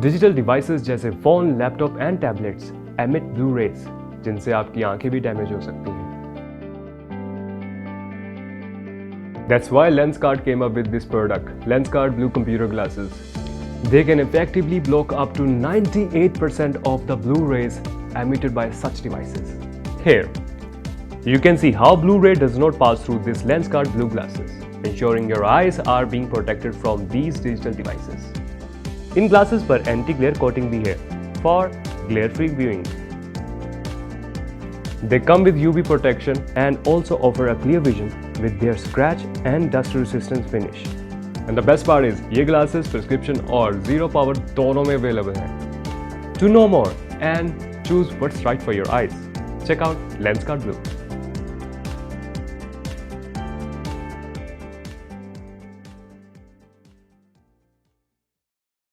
Digital devices जैसे phone, laptop and tablets emit blue rays, जिनसे आपकी आंखें भी डैमेज हो सकती हैं। That's why Lenskart came up with this product, Lenskart Blu computer glasses. They can effectively block up to 98% of the blue rays emitted by such devices. Here, you can see how blue ray does not pass through this Lenskart Blu glasses, ensuring your eyes are being protected from these digital devices. In glasses पर anti glare coating भी है for glare-free viewing. They come with UV protection and also offer a clear vision with their scratch and dust resistant finish. And the best part is ये glasses prescription और zero power दोनों में available हैं. To know more and choose what's right for your eyes, check out Lenskart Blu.